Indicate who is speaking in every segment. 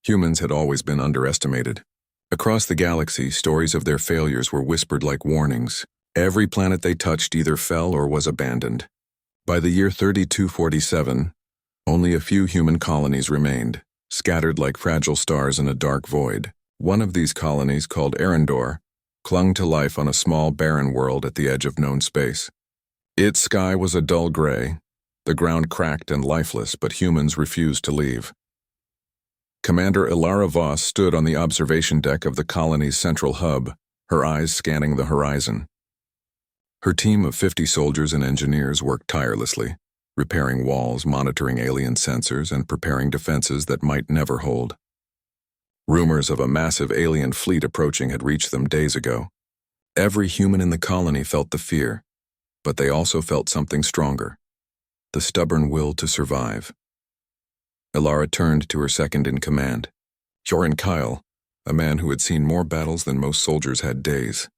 Speaker 1: Humans had always been underestimated. Across the galaxy, stories of their failures were whispered like warnings. Every planet they touched either fell or was abandoned. By the year 3247, only a few human colonies remained, scattered like fragile stars in a dark void. One of these colonies, called Arendor, clung to life on a small barren world at the edge of known space. Its sky was a dull gray, the ground cracked and lifeless, but humans refused to leave. Commander Ilara Voss stood on the observation deck of the colony's central hub, her eyes scanning the horizon. Her team of 50 soldiers and engineers worked tirelessly, repairing walls, monitoring alien sensors, and preparing defenses that might never hold. Rumors of a massive alien fleet approaching had reached them days ago. Every human in the colony felt the fear, but they also felt something stronger: the stubborn will to survive. Ilara turned to her second-in-command, Joran Kyle, a man who had seen more battles than most soldiers had days.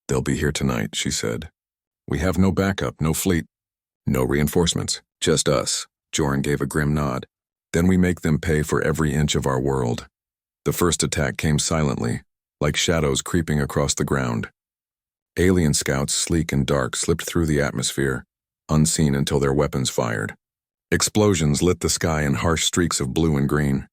Speaker 1: "They'll be here tonight," she said. "We have no backup, no fleet, no reinforcements, just us." Joran gave a grim nod. "Then we make them pay for every inch of our world." The first attack came silently, like shadows creeping across the ground. Alien scouts, sleek and dark, slipped through the atmosphere, unseen until their weapons fired. Explosions lit the sky in harsh streaks of blue and green.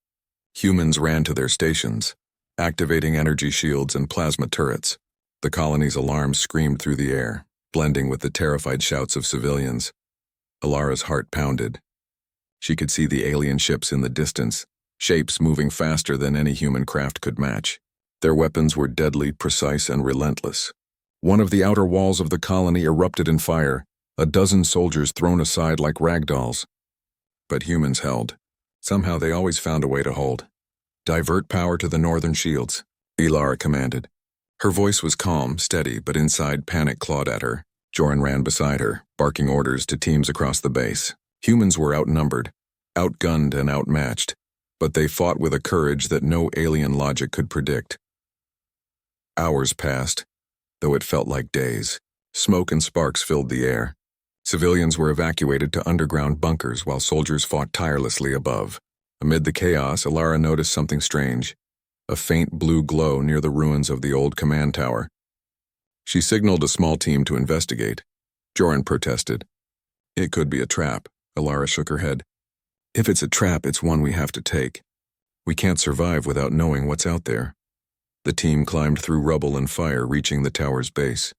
Speaker 1: Humans ran to their stations, activating energy shields and plasma turrets. The colony's alarms screamed through the air, blending with the terrified shouts of civilians. Ilara's heart pounded. She could see the alien ships in the distance, shapes moving faster than any human craft could match. Their weapons were deadly, precise, and relentless. One of the outer walls of the colony erupted in fire, a dozen soldiers thrown aside like ragdolls. But humans held. Somehow they always found a way to hold. "Divert power to the northern shields," Ilara commanded. Her voice was calm, steady, but inside panic clawed at her. Joran ran beside her, barking orders to teams across the base. Humans were outnumbered, outgunned and outmatched, but they fought with a courage that no alien logic could predict. Hours passed, though it felt like days. Smoke and sparks filled the air. Civilians were evacuated to underground bunkers while soldiers fought tirelessly above. Amid the chaos, Ilara noticed something strange: a faint blue glow near the ruins of the old command tower. She signaled a small team to investigate. Joran protested. "It could be a trap." Ilara shook her head. "If it's a trap, it's one we have to take. We can't survive without knowing what's out there." The team climbed through rubble and fire, reaching the tower's base.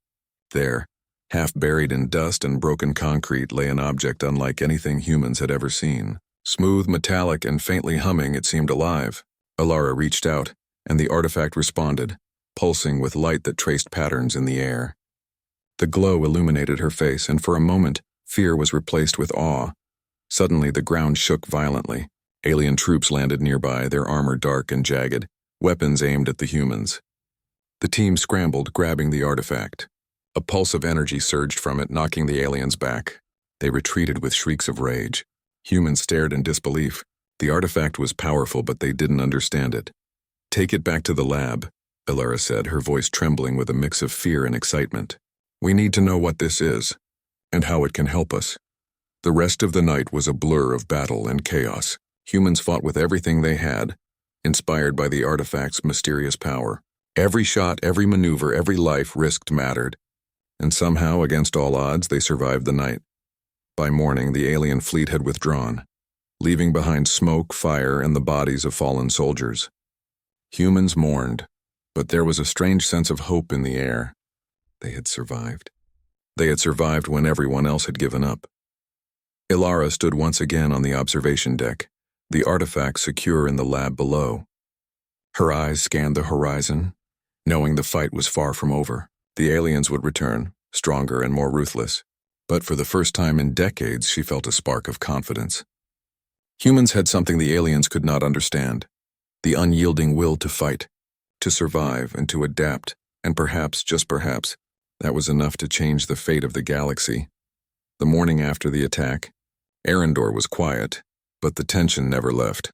Speaker 1: There, half buried in dust and broken concrete, lay an object unlike anything humans had ever seen. Smooth, metallic, and faintly humming, it seemed alive. Ilara reached out, and the artifact responded, pulsing with light that traced patterns in the air. The glow illuminated her face, and for a moment, fear was replaced with awe. Suddenly, the ground shook violently. Alien troops landed nearby, their armor dark and jagged, weapons aimed at the humans. The team scrambled, grabbing the artifact. A pulse of energy surged from it, knocking the aliens back. They retreated with shrieks of rage. Humans stared in disbelief. The artifact was powerful, but they didn't understand it. "Take it back to the lab," Ilara said, her voice trembling with a mix of fear and excitement. "We need to know what this is, and how it can help us." The rest of the night was a blur of battle and chaos. Humans fought with everything they had, inspired by the artifact's mysterious power. Every shot, every maneuver, every life risked mattered. And somehow, against all odds, they survived the night. By morning, the alien fleet had withdrawn, leaving behind smoke, fire, and the bodies of fallen soldiers. Humans mourned, but there was a strange sense of hope in the air. They had survived. They had survived when everyone else had given up. Ilara stood once again on the observation deck, the artifact secure in the lab below. Her eyes scanned the horizon, knowing the fight was far from over. The aliens would return, stronger and more ruthless. But for the first time in decades, she felt a spark of confidence. Humans had something the aliens could not understand: the unyielding will to fight, to survive, and to adapt, and perhaps, just perhaps, that was enough to change the fate of the galaxy. The morning after the attack, Arendor was quiet, but the tension never left.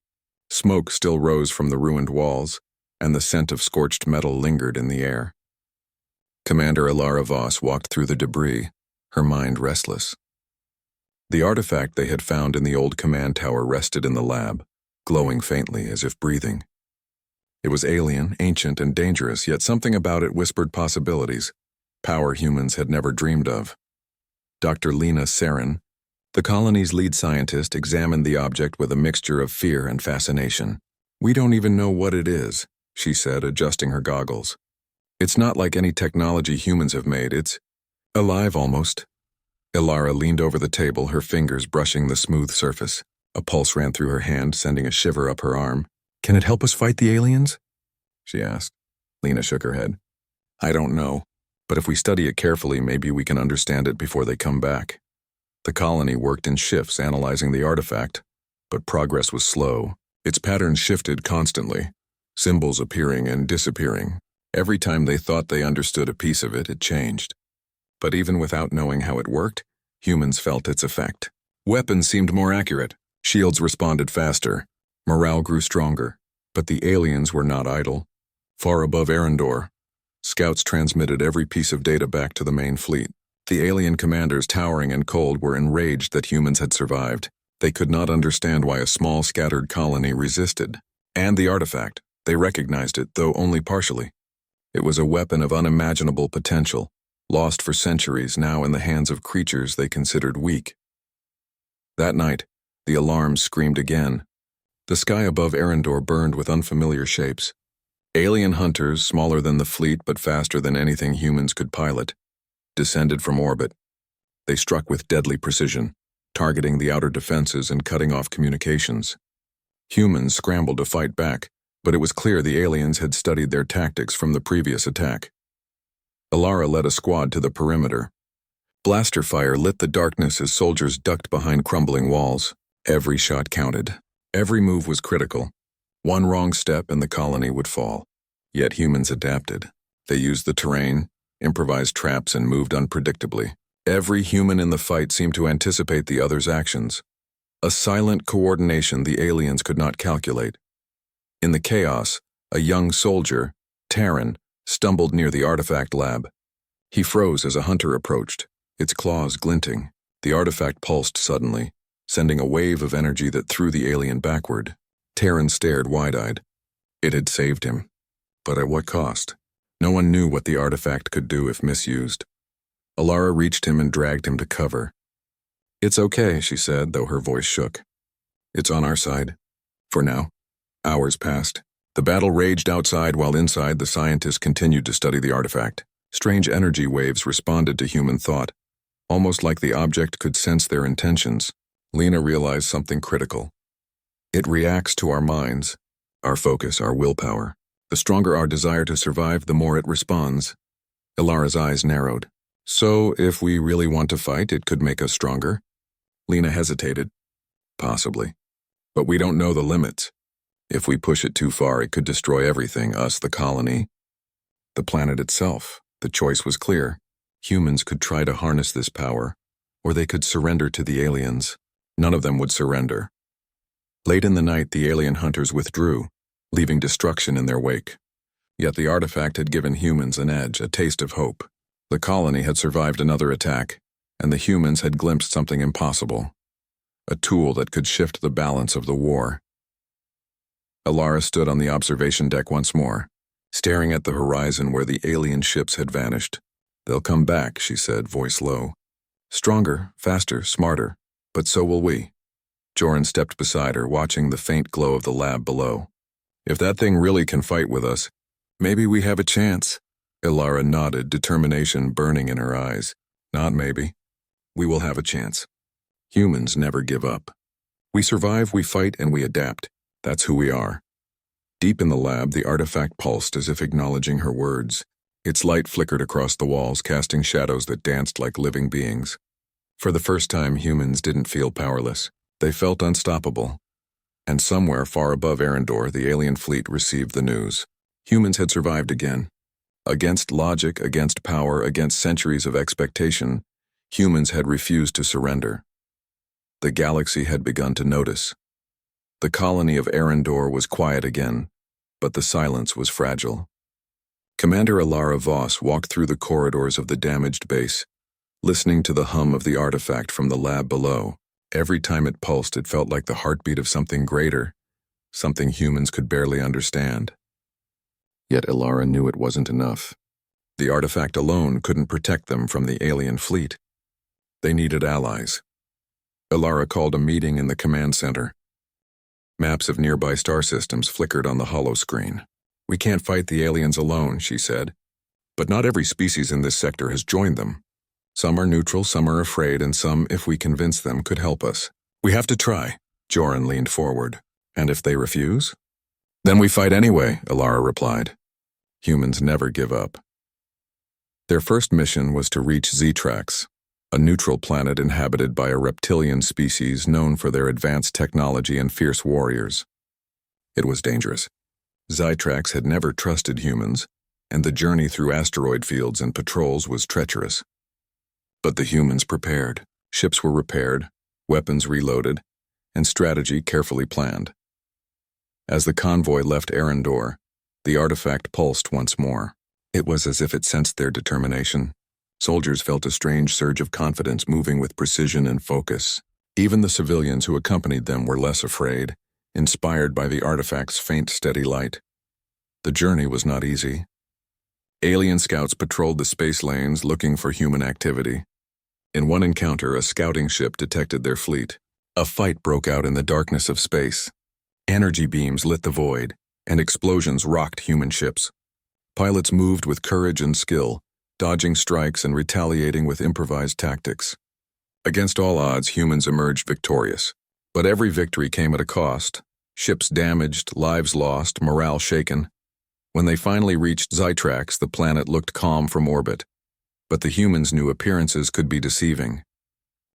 Speaker 1: Smoke still rose from the ruined walls, and the scent of scorched metal lingered in the air. Commander Ilara Voss walked through the debris, her mind restless. The artifact they had found in the old command tower rested in the lab, glowing faintly as if breathing. It was alien, ancient, and dangerous, yet something about it whispered possibilities, power humans had never dreamed of. Dr. Lena Sarin, the colony's lead scientist, examined the object with a mixture of fear and fascination. "We don't even know what it is," she said, adjusting her goggles. "It's not like any technology humans have made. It's alive almost." Ilara leaned over the table, her fingers brushing the smooth surface. A pulse ran through her hand, sending a shiver up her arm. "Can it help us fight the aliens?" she asked. Lena shook her head. "I don't know, but if we study it carefully, maybe we can understand it before they come back." The colony worked in shifts analyzing the artifact, but progress was slow. Its patterns shifted constantly, symbols appearing and disappearing. Every time they thought they understood a piece of it, it changed. But even without knowing how it worked, humans felt its effect. Weapons seemed more accurate. Shields responded faster. Morale grew stronger. But the aliens were not idle. Far above Arendor, scouts transmitted every piece of data back to the main fleet. The alien commanders, towering and cold, were enraged that humans had survived. They could not understand why a small, scattered colony resisted. And the artifact. They recognized it, though only partially. It was a weapon of unimaginable potential, lost for centuries, now in the hands of creatures they considered weak. That night, the alarms screamed again. The sky above Arendor burned with unfamiliar shapes. Alien hunters, smaller than the fleet but faster than anything humans could pilot, descended from orbit. They struck with deadly precision, targeting the outer defenses and cutting off communications. Humans scrambled to fight back, but it was clear the aliens had studied their tactics from the previous attack. Ilara led a squad to the perimeter. Blaster fire lit the darkness as soldiers ducked behind crumbling walls. Every shot counted. Every move was critical. One wrong step and the colony would fall. Yet humans adapted. They used the terrain, improvised traps, and moved unpredictably. Every human in the fight seemed to anticipate the other's actions. A silent coordination the aliens could not calculate. In the chaos, a young soldier, Terran, stumbled near the artifact lab. He froze as a hunter approached, its claws glinting. The artifact pulsed suddenly, sending a wave of energy that threw the alien backward. Terran stared wide-eyed. It had saved him. But at what cost? No one knew what the artifact could do if misused. Ilara reached him and dragged him to cover. "It's okay," she said, though her voice shook. "It's on our side. For now." Hours passed. The battle raged outside while inside the scientists continued to study the artifact. Strange energy waves responded to human thought, almost like the object could sense their intentions. Lena realized something critical. It reacts to our minds, our focus, our willpower. The stronger our desire to survive, the more it responds. Ilara's eyes narrowed. "So, if we really want to fight, it could make us stronger?" Lena hesitated. "Possibly. But we don't know the limits. If we push it too far, it could destroy everything, us, the colony, the planet itself." The choice was clear. Humans could try to harness this power, or they could surrender to the aliens. None of them would surrender. Late in the night, the alien hunters withdrew, leaving destruction in their wake. Yet the artifact had given humans an edge, a taste of hope. The colony had survived another attack, and the humans had glimpsed something impossible, a tool that could shift the balance of the war. Ilara stood on the observation deck once more, staring at the horizon where the alien ships had vanished. "They'll come back," she said, voice low. "Stronger, faster, smarter, but so will we." Joran stepped beside her, watching the faint glow of the lab below. "If that thing really can fight with us, maybe we have a chance." Ilara nodded, determination burning in her eyes. "Not maybe. We will have a chance. Humans never give up. We survive, we fight, and we adapt. That's who we are." Deep in the lab, the artifact pulsed as if acknowledging her words. Its light flickered across the walls, casting shadows that danced like living beings. For the first time, humans didn't feel powerless. They felt unstoppable. And somewhere far above Arendor, the alien fleet received the news. Humans had survived again. Against logic, against power, against centuries of expectation, humans had refused to surrender. The galaxy had begun to notice. The colony of Arendor was quiet again, but the silence was fragile. Commander Ilara Voss walked through the corridors of the damaged base, listening to the hum of the artifact from the lab below. Every time it pulsed, it felt like the heartbeat of something greater, something humans could barely understand. Yet Ilara knew it wasn't enough. The artifact alone couldn't protect them from the alien fleet. They needed allies. Ilara called a meeting in the command center. Maps of nearby star systems flickered on the hollow screen. "We can't fight the aliens alone," she said. "But not every species in this sector has joined them. Some are neutral, some are afraid, and some, if we convince them, could help us. We have to try." Joran leaned forward. "And if they refuse?" "Then we fight anyway," Ilara replied. Humans never give up. Their first mission was to reach Zetrax, a neutral planet inhabited by a reptilian species known for their advanced technology and fierce warriors. It was dangerous. Zetrax had never trusted humans, and the journey through asteroid fields and patrols was treacherous. But the humans prepared. Ships were repaired, weapons reloaded, and strategy carefully planned. As the convoy left Arendor, the artifact pulsed once more. It was as if it sensed their determination. Soldiers felt a strange surge of confidence moving with precision and focus. Even the civilians who accompanied them were less afraid, inspired by the artifact's faint, steady light. The journey was not easy. Alien scouts patrolled the space lanes looking for human activity. In one encounter, a scouting ship detected their fleet. A fight broke out in the darkness of space. Energy beams lit the void, and explosions rocked human ships. Pilots moved with courage and skill, dodging strikes and retaliating with improvised tactics. Against all odds, humans emerged victorious. But every victory came at a cost. Ships damaged, lives lost, morale shaken. When they finally reached Zetrax, the planet looked calm from orbit. But the humans knew appearances could be deceiving.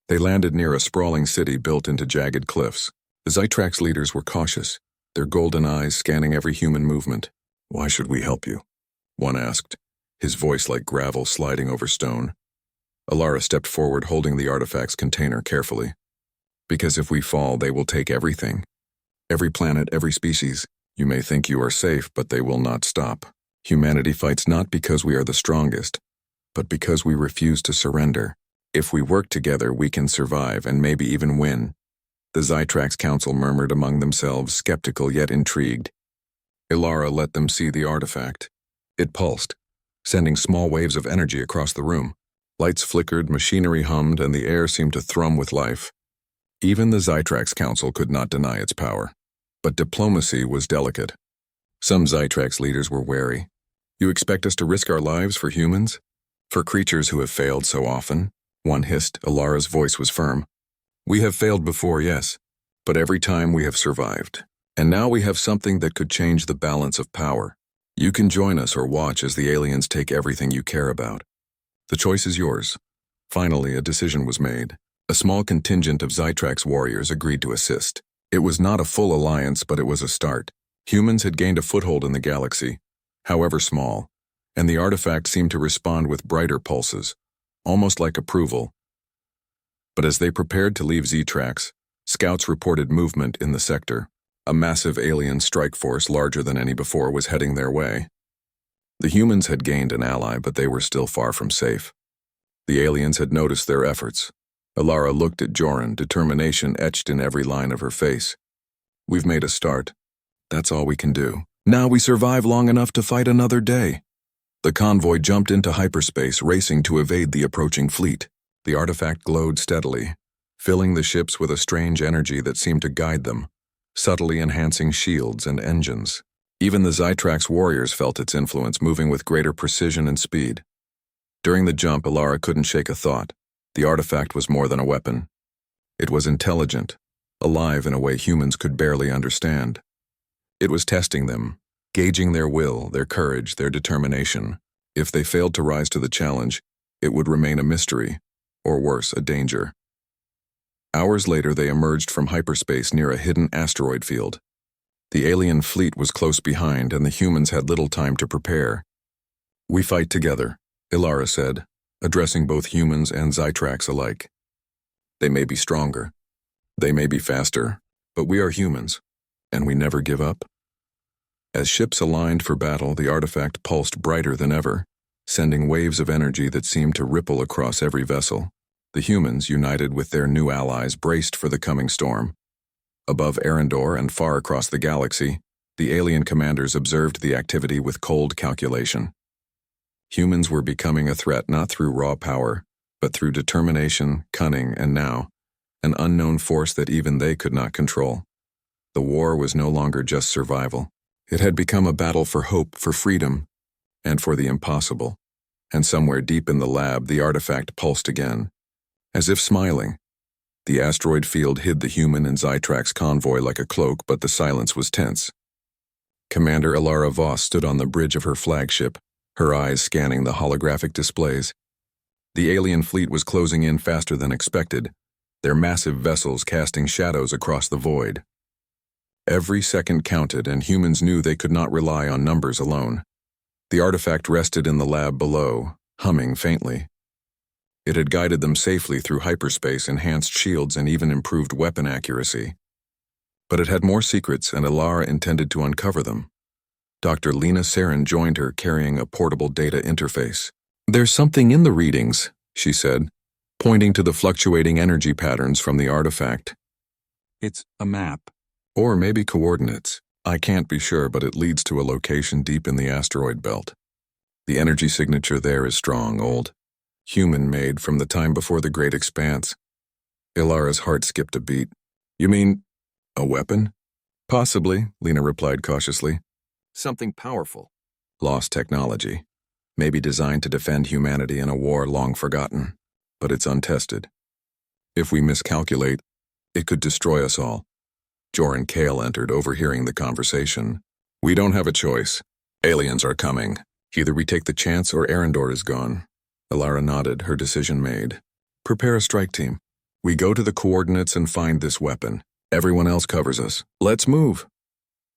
Speaker 1: They landed near a sprawling city built into jagged cliffs. The Zetrax leaders were cautious, their golden eyes scanning every human movement. "Why should we help you?" one asked, his voice like gravel sliding over stone. Ilara stepped forward, holding the artifact's container carefully. "Because if we fall, they will take everything. Every planet, every species. You may think you are safe, but they will not stop. Humanity fights not because we are the strongest, but because we refuse to surrender. If we work together, we can survive and maybe even win." The Zetrax Council murmured among themselves, skeptical yet intrigued. Ilara let them see the artifact. It pulsed, sending small waves of energy across the room. Lights flickered, machinery hummed, and the air seemed to thrum with life. Even the Zetrax Council could not deny its power. But diplomacy was delicate. Some Zetrax leaders were wary. "You expect us to risk our lives for humans? For creatures who have failed so often?" One hissed. Ilara's voice was firm. "We have failed before, yes, but every time we have survived. And now we have something that could change the balance of power. You can join us or watch as the aliens take everything you care about. The choice is yours." Finally, a decision was made. A small contingent of Zetrax warriors agreed to assist. It was not a full alliance, but it was a start. Humans had gained a foothold in the galaxy, however small, and the artifact seemed to respond with brighter pulses, almost like approval. But as they prepared to leave Zetrax, scouts reported movement in the sector. A massive alien strike force larger than any before was heading their way. The humans had gained an ally, but they were still far from safe. The aliens had noticed their efforts. Ilara looked at Joran, determination etched in every line of her face. "We've made a start. That's all we can do. Now we survive long enough to fight another day." The convoy jumped into hyperspace, racing to evade the approaching fleet. The artifact glowed steadily, filling the ships with a strange energy that seemed to guide them, subtly enhancing shields and engines. Even the Zetrax warriors felt its influence, moving with greater precision and speed. During the jump, Ilara couldn't shake a thought. The artifact was more than a weapon. It was intelligent, alive in a way humans could barely understand. It was testing them, gauging their will, their courage, their determination. If they failed to rise to the challenge, it would remain a mystery, or worse, a danger. Hours later, they emerged from hyperspace near a hidden asteroid field. The alien fleet was close behind, and the humans had little time to prepare. "We fight together," Ilara said, addressing both humans and Zetrax alike. "They may be stronger, they may be faster, but we are humans, and we never give up." As ships aligned for battle, the artifact pulsed brighter than ever, sending waves of energy that seemed to ripple across every vessel. The humans, united with their new allies, braced for the coming storm. Above Arendor and far across the galaxy, The alien commanders observed the activity with cold calculation. Humans were becoming a threat not through raw power, but through determination, cunning, and now, an unknown force that even they could not control. The war was no longer just survival. It had become a battle for hope, for freedom, and for the impossible. And somewhere deep in the lab, the artifact pulsed again, as if smiling. The asteroid field hid the human and Zytrax convoy like a cloak, but the silence was tense. Commander Ilara Voss stood on the bridge of her flagship, her eyes scanning the holographic displays. The alien fleet was closing in faster than expected, their massive vessels casting shadows across the void. Every second counted, and humans knew they could not rely on numbers alone. The artifact rested in the lab below, humming faintly. It had guided them safely through hyperspace, enhanced shields, and even improved weapon accuracy. But it had more secrets, and Ilara intended to uncover them. Dr. Lena Sarin joined her, carrying a portable data interface. "There's something in the readings," she said, pointing to the fluctuating energy patterns from the artifact. "It's a map. Or maybe coordinates. I can't be sure, but it leads to a location deep in the asteroid belt. The energy signature there is strong, old, human-made from the time before the Great Expanse." Ilara's heart skipped a beat. "You mean a weapon?" "Possibly," Lena replied cautiously. "Something powerful. Lost technology. Maybe designed to defend humanity in a war long forgotten. But it's untested. If we miscalculate, it could destroy us all." Joran Kale entered, overhearing the conversation. "We don't have a choice. Aliens are coming. Either we take the chance or Arendor is gone." Ilara nodded, her decision made. "Prepare a strike team. We go to the coordinates and find this weapon. Everyone else covers us. Let's move."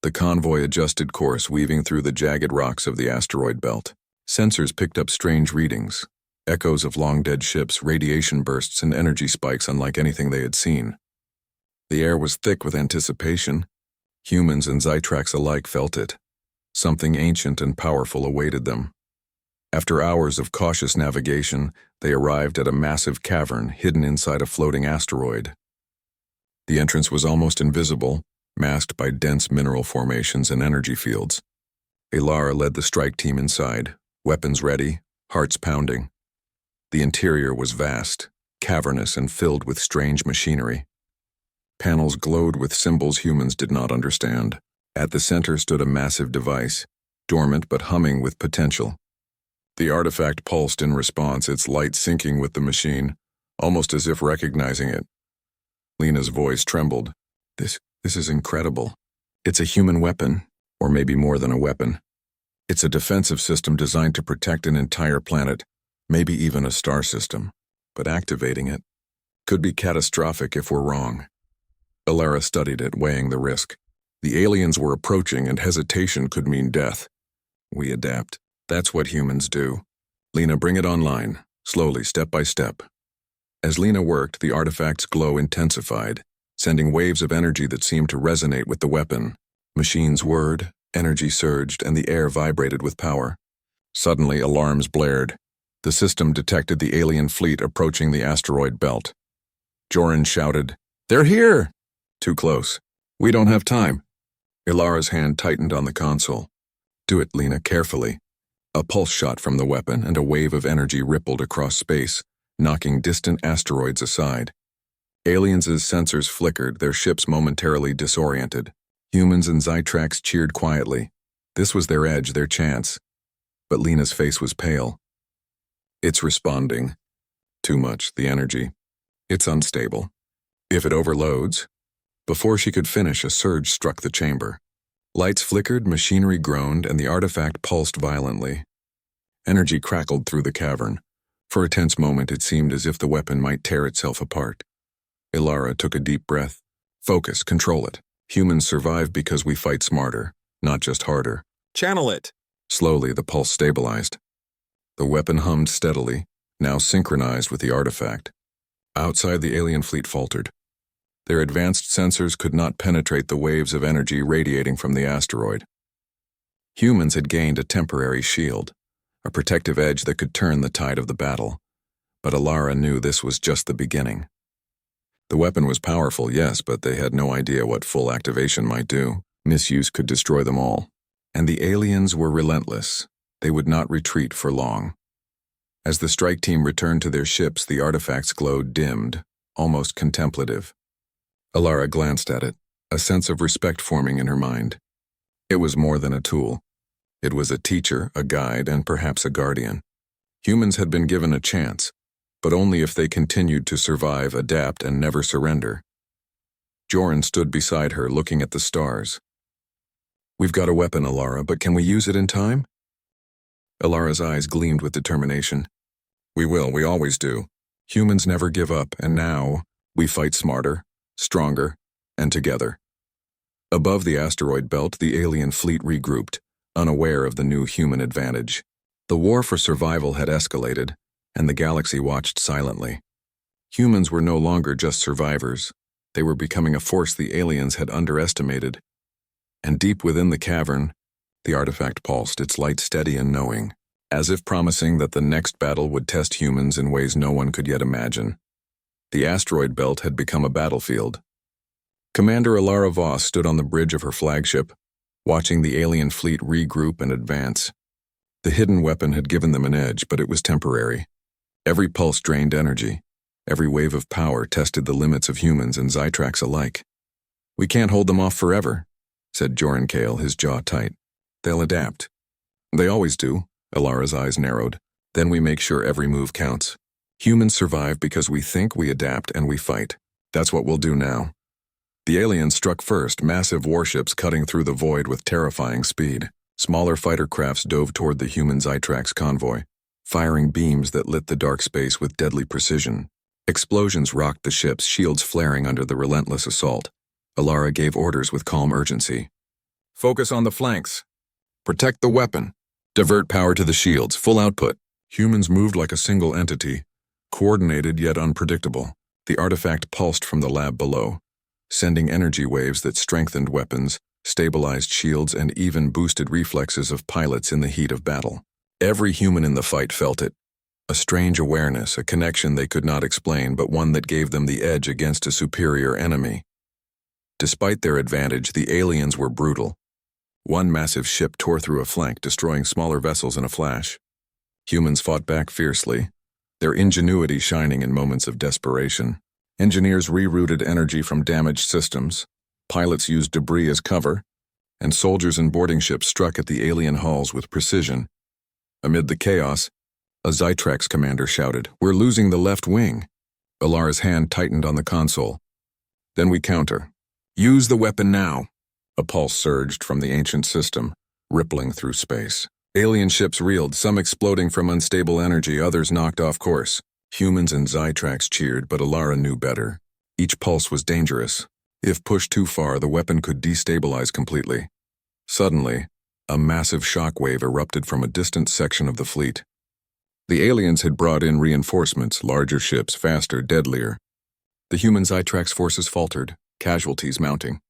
Speaker 1: The convoy adjusted course, weaving through the jagged rocks of the asteroid belt. Sensors picked up strange readings, echoes of long-dead ships, radiation bursts, and energy spikes unlike anything they had seen. The air was thick with anticipation. Humans and Zytrax alike felt it. Something ancient and powerful awaited them. After hours of cautious navigation, they arrived at a massive cavern hidden inside a floating asteroid. The entrance was almost invisible, masked by dense mineral formations and energy fields. Ilara led the strike team inside, weapons ready, hearts pounding. The interior was vast, cavernous, and filled with strange machinery. Panels glowed with symbols humans did not understand. At the center stood a massive device, dormant but humming with potential. The artifact pulsed in response, its light syncing with the machine, almost as if recognizing it. Lena's voice trembled. This is incredible. It's a human weapon, or maybe more than a weapon. It's a defensive system designed to protect an entire planet, maybe even a star system. But activating it could be catastrophic if we're wrong." Ilara studied it, weighing the risk. The aliens were approaching, and hesitation could mean death. We adapt. That's what humans do. "Lena, bring it online, slowly, step by step." As Lena worked, the artifact's glow intensified, sending waves of energy that seemed to resonate with the weapon. Machines whirred, energy surged, and the air vibrated with power. Suddenly, alarms blared. The system detected the alien fleet approaching the asteroid belt. Joran shouted, "They're here!" "Too close. We don't have time." Ilara's hand tightened on the console. "Do it, Lena, carefully." A pulse shot from the weapon, and a wave of energy rippled across space, knocking distant asteroids aside. Aliens' sensors flickered, their ships momentarily disoriented. Humans and Zytrax cheered quietly. This was their edge, their chance. But Lena's face was pale. "It's responding. Too much, the energy. It's unstable. If it overloads..." Before she could finish, a surge struck the chamber. Lights flickered, machinery groaned, and the artifact pulsed violently. Energy crackled through the cavern. For a tense moment, it seemed as if the weapon might tear itself apart. Ilara took a deep breath. "Focus, control it. Humans survive because we fight smarter, not just harder." "Channel it." Slowly, the pulse stabilized. The weapon hummed steadily, now synchronized with the artifact. Outside, the alien fleet faltered. Their advanced sensors could not penetrate the waves of energy radiating from the asteroid. Humans had gained a temporary shield, a protective edge that could turn the tide of the battle. But Ilara knew this was just the beginning. The weapon was powerful, yes, but they had no idea what full activation might do. Misuse could destroy them all. And the aliens were relentless. They would not retreat for long. As the strike team returned to their ships, the artifacts glowed dimmed, almost contemplative. Alara glanced at it, a sense of respect forming in her mind. It was more than a tool. It was a teacher, a guide, and perhaps a guardian. Humans had been given a chance, but only if they continued to survive, adapt, and never surrender. Joran stood beside her, looking at the stars. "We've got a weapon, Alara, but can we use it in time?" Alara's eyes gleamed with determination. "We will, we always do. Humans never give up, and now we fight smarter, stronger, and together." Above the asteroid belt, the alien fleet regrouped, unaware of the new human advantage. The war for survival had escalated, and the galaxy watched silently. Humans were no longer just survivors. They were becoming a force the aliens had underestimated. And deep within the cavern, the artifact pulsed, its light steady and knowing, as if promising that the next battle would test humans in ways no one could yet imagine. The asteroid belt had become a battlefield. Commander Alara Voss stood on the bridge of her flagship, watching the alien fleet regroup and advance. The hidden weapon had given them an edge, but it was temporary. Every pulse drained energy. Every wave of power tested the limits of humans and Zytrax alike. "We can't hold them off forever," said Joran Kale, his jaw tight. "They'll adapt." "They always do." Alara's eyes narrowed. "Then we make sure every move counts. Humans survive because we think, we adapt, and we fight. That's what we'll do now." The aliens struck first, massive warships cutting through the void with terrifying speed. Smaller fighter crafts dove toward the human Zytrax convoy, firing beams that lit the dark space with deadly precision. Explosions rocked the ships, shields flaring under the relentless assault. Alara gave orders with calm urgency. "Focus on the flanks. Protect the weapon. Divert power to the shields, full output." Humans moved like a single entity, coordinated yet unpredictable. The artifact pulsed from the lab below, sending energy waves that strengthened weapons, stabilized shields, and even boosted reflexes of pilots in the heat of battle. Every human in the fight felt it. A strange awareness, a connection they could not explain, but one that gave them the edge against a superior enemy. Despite their advantage, the aliens were brutal. One massive ship tore through a flank, destroying smaller vessels in a flash. Humans fought back fiercely, their ingenuity shining in moments of desperation. Engineers rerouted energy from damaged systems, pilots used debris as cover, and soldiers and boarding ships struck at the alien hulls with precision. Amid the chaos, a Zytrax commander shouted, "We're losing the left wing." Alara's hand tightened on the console. "Then we counter. Use the weapon now." A pulse surged from the ancient system, rippling through space. Alien ships reeled, some exploding from unstable energy, others knocked off course. Humans and Zytrax cheered, but Alara knew better. Each pulse was dangerous. If pushed too far, the weapon could destabilize completely. Suddenly, a massive shockwave erupted from a distant section of the fleet. The aliens had brought in reinforcements, larger ships, faster, deadlier. The human Zytrax forces faltered, casualties mounting.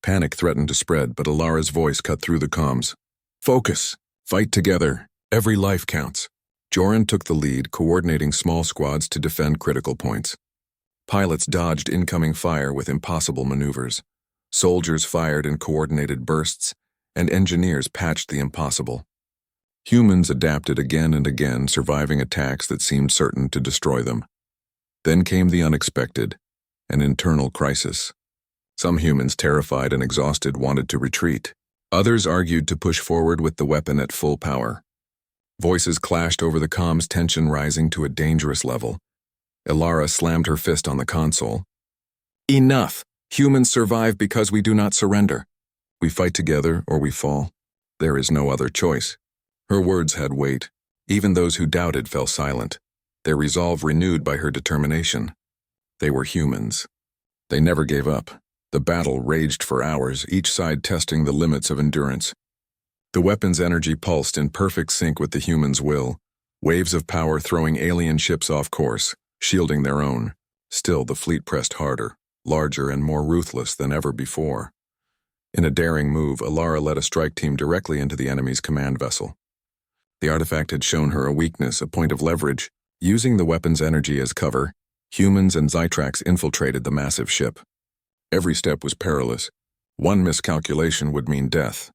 Speaker 1: Panic threatened to spread, but Alara's voice cut through the comms. "Focus! Fight together! Every life counts!" Joran took the lead, coordinating small squads to defend critical points. Pilots dodged incoming fire with impossible maneuvers. Soldiers fired in coordinated bursts, and engineers patched the impossible. Humans adapted again and again, surviving attacks that seemed certain to destroy them. Then came the unexpected, an internal crisis. Some humans, terrified and exhausted, wanted to retreat. Others argued to push forward with the weapon at full power. Voices clashed over the comms, tension rising to a dangerous level. Alara slammed her fist on the console. "Enough! Humans survive because we do not surrender. We fight together or we fall. There is no other choice." Her words had weight. Even those who doubted fell silent, their resolve renewed by her determination. They were humans. They never gave up. The battle raged for hours, each side testing the limits of endurance. The weapon's energy pulsed in perfect sync with the human's will, waves of power throwing alien ships off course, shielding their own. Still, the fleet pressed harder, larger and more ruthless than ever before. In a daring move, Alara led a strike team directly into the enemy's command vessel. The artifact had shown her a weakness, a point of leverage. Using the weapon's energy as cover, humans and Zytrax infiltrated the massive ship. Every step was perilous. One miscalculation would mean death.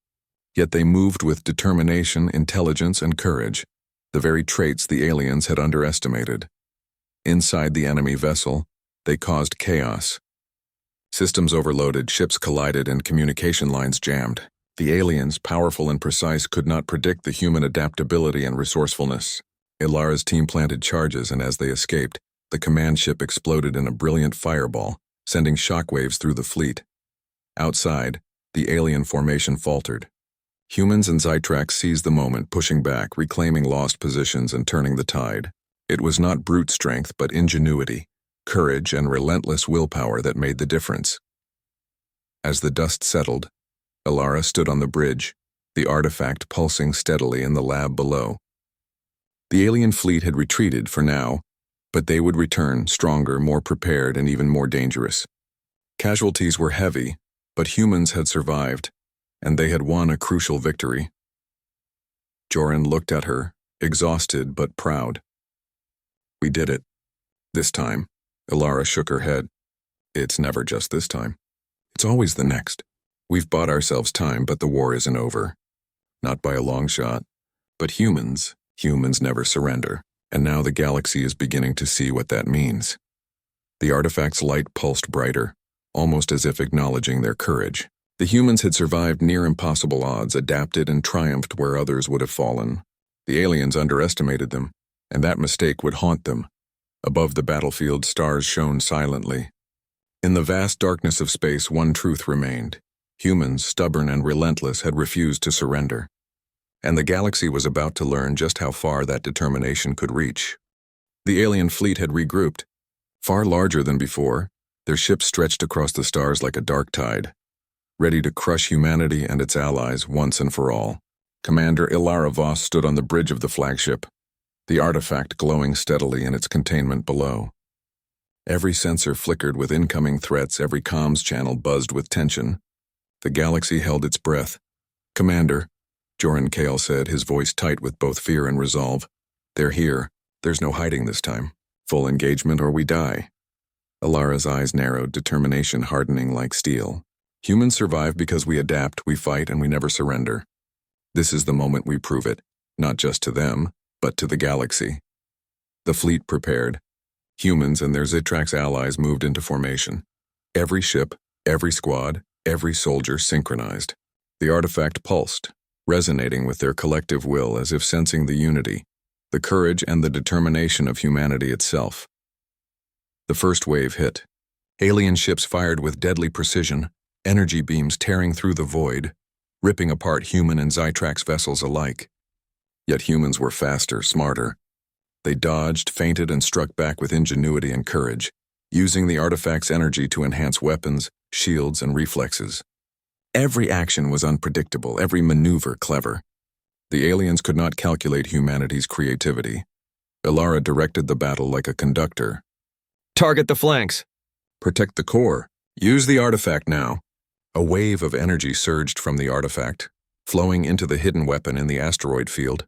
Speaker 1: Yet they moved with determination, intelligence, and courage, the very traits the aliens had underestimated. Inside the enemy vessel, they caused chaos. Systems overloaded, ships collided, and communication lines jammed. The aliens, powerful and precise, could not predict the human adaptability and resourcefulness. Ilara's team planted charges, and as they escaped, the command ship exploded in a brilliant fireball, sending shockwaves through the fleet. Outside, the alien formation faltered. Humans and Zytrax seized the moment, pushing back, reclaiming lost positions, and turning the tide. It was not brute strength, but ingenuity, courage, and relentless willpower that made the difference. As the dust settled, Ilara stood on the bridge, the artifact pulsing steadily in the lab below. The alien fleet had retreated for now, but they would return, stronger, more prepared, and even more dangerous. Casualties were heavy, but humans had survived, and they had won a crucial victory. Joran looked at her, exhausted but proud. "We did it. This time." Ilara shook her head. "It's never just this time. It's always the next. We've bought ourselves time, but the war isn't over. Not by a long shot. But humans never surrender, and now the galaxy is beginning to see what that means." The artifact's light pulsed brighter, almost as if acknowledging their courage. The humans had survived near impossible odds, adapted and triumphed where others would have fallen. The aliens underestimated them, and that mistake would haunt them. Above the battlefield, stars shone silently. In the vast darkness of space, one truth remained. Humans, stubborn and relentless, had refused to surrender. And the galaxy was about to learn just how far that determination could reach. The alien fleet had regrouped. Far larger than before, their ships stretched across the stars like a dark tide, ready to crush humanity and its allies once and for all. Commander Ilara Voss stood on the bridge of the flagship, the artifact glowing steadily in its containment below. Every sensor flickered with incoming threats, every comms channel buzzed with tension. The galaxy held its breath. "Commander," Joran Kale said, his voice tight with both fear and resolve, "they're here. There's no hiding this time. Full engagement or we die." Ilara's eyes narrowed, determination hardening like steel. "Humans survive because we adapt, we fight, and we never surrender. This is the moment we prove it, not just to them, but to the galaxy." The fleet prepared. Humans and their Zytrax allies moved into formation. Every ship, every squad, every soldier synchronized. The artifact pulsed, resonating with their collective will as if sensing the unity, the courage and the determination of humanity itself. The first wave hit. Alien ships fired with deadly precision, energy beams tearing through the void, ripping apart human and Zytrax vessels alike. Yet humans were faster, smarter. They dodged, feinted, and struck back with ingenuity and courage, using the artifact's energy to enhance weapons, shields, and reflexes. Every action was unpredictable, every maneuver clever. The aliens could not calculate humanity's creativity. Ilara directed the battle like a conductor.
Speaker 2: "Target the flanks.
Speaker 1: Protect the core. Use the artifact now." A wave of energy surged from the artifact, flowing into the hidden weapon in the asteroid field.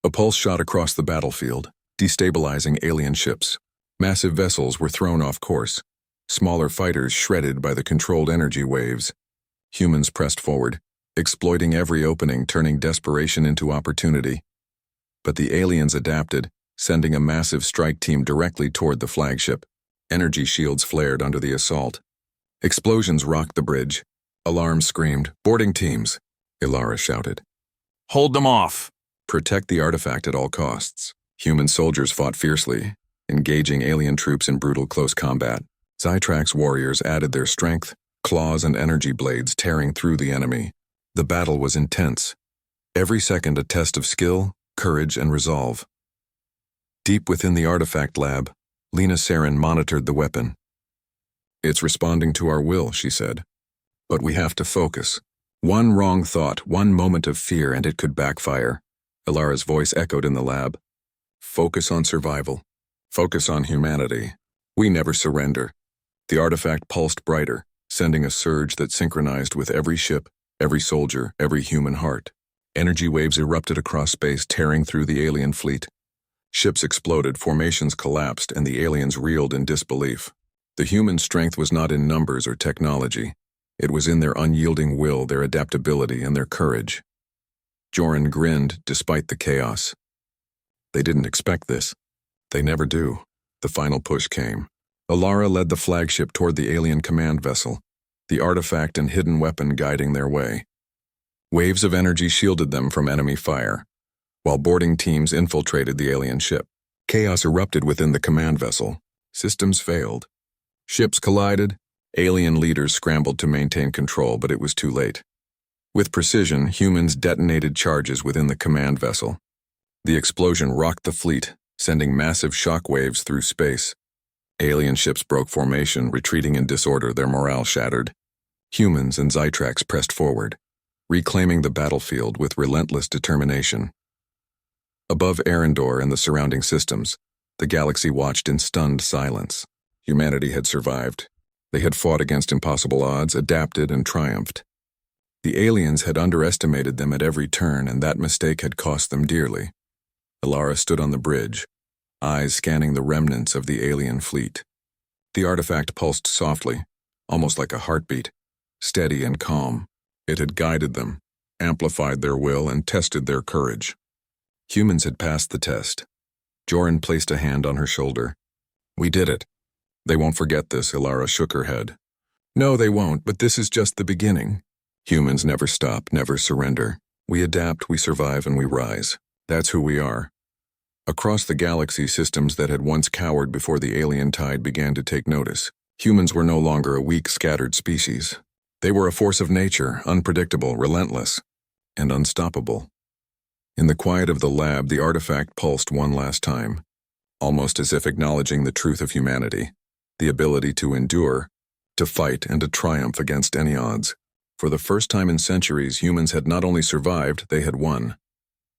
Speaker 1: A pulse shot across the battlefield, destabilizing alien ships. Massive vessels were thrown off course, smaller fighters shredded by the controlled energy waves. Humans pressed forward, exploiting every opening, turning desperation into opportunity. But the aliens adapted, sending a massive strike team directly toward the flagship. Energy shields flared under the assault. Explosions rocked the bridge. Alarms screamed, "Boarding teams!" Ilara shouted.
Speaker 2: Hold them off."
Speaker 1: Protect the artifact at all costs. Human soldiers fought fiercely, engaging alien troops in brutal close combat. Zytrax warriors added their strength, claws and energy blades tearing through the enemy. The battle was intense. Every second a test of skill, courage, and resolve. Deep within the artifact lab, Lena Saren monitored the weapon. "It's responding to our will," she said. "But we have to focus. One wrong thought, one moment of fear, and it could backfire." Ilara's voice echoed in the lab. "Focus on survival. Focus on humanity. We never surrender." The artifact pulsed brighter, sending a surge that synchronized with every ship, every soldier, every human heart. Energy waves erupted across space, tearing through the alien fleet. Ships exploded, formations collapsed, and the aliens reeled in disbelief. The human strength was not in numbers or technology. It was in their unyielding will, their adaptability, and their courage. Joran grinned despite the chaos. They didn't expect this. They never do. The final push came. Alara led the flagship toward the alien command vessel, the artifact and hidden weapon guiding their way. Waves of energy shielded them from enemy fire, while boarding teams infiltrated the alien ship. Chaos erupted within the command vessel. Systems failed. Ships collided. Alien leaders scrambled to maintain control, but it was too late. With precision, humans detonated charges within the command vessel. The explosion rocked the fleet, sending massive shock waves through space. Alien ships broke formation, retreating in disorder, their morale shattered. Humans and Zytrax pressed forward, reclaiming the battlefield with relentless determination. Above Arendor and the surrounding systems, the galaxy watched in stunned silence. Humanity had survived. They had fought against impossible odds, adapted, and triumphed. The aliens had underestimated them at every turn, and that mistake had cost them dearly. Alara stood on the bridge, eyes scanning the remnants of the alien fleet. The artifact pulsed softly, almost like a heartbeat, steady and calm. It had guided them, amplified their will, and tested their courage. Humans had passed the test. Joran placed a hand on her shoulder. "We did it." "They won't forget this," Alara shook her head. "No, they won't, but this is just the beginning. Humans never stop, never surrender. We adapt, we survive, and we rise. That's who we are." Across the galaxy, systems that had once cowered before the alien tide began to take notice. Humans were no longer a weak, scattered species. They were a force of nature, unpredictable, relentless, and unstoppable. In the quiet of the lab, the artifact pulsed one last time, almost as if acknowledging the truth of humanity, the ability to endure, to fight, and to triumph against any odds. For the first time in centuries, humans had not only survived, they had won.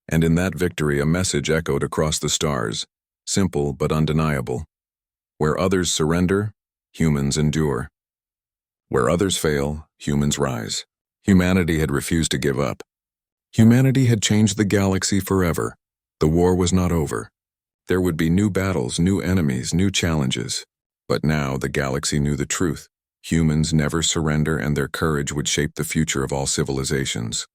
Speaker 1: And in that victory, a message echoed across the stars, simple but undeniable. Where others surrender, humans endure. Where others fail, humans rise. Humanity had refused to give up. Humanity had changed the galaxy forever. The war was not over. There would be new battles, new enemies, new challenges. But now the galaxy knew the truth. Humans never surrender, and their courage would shape the future of all civilizations.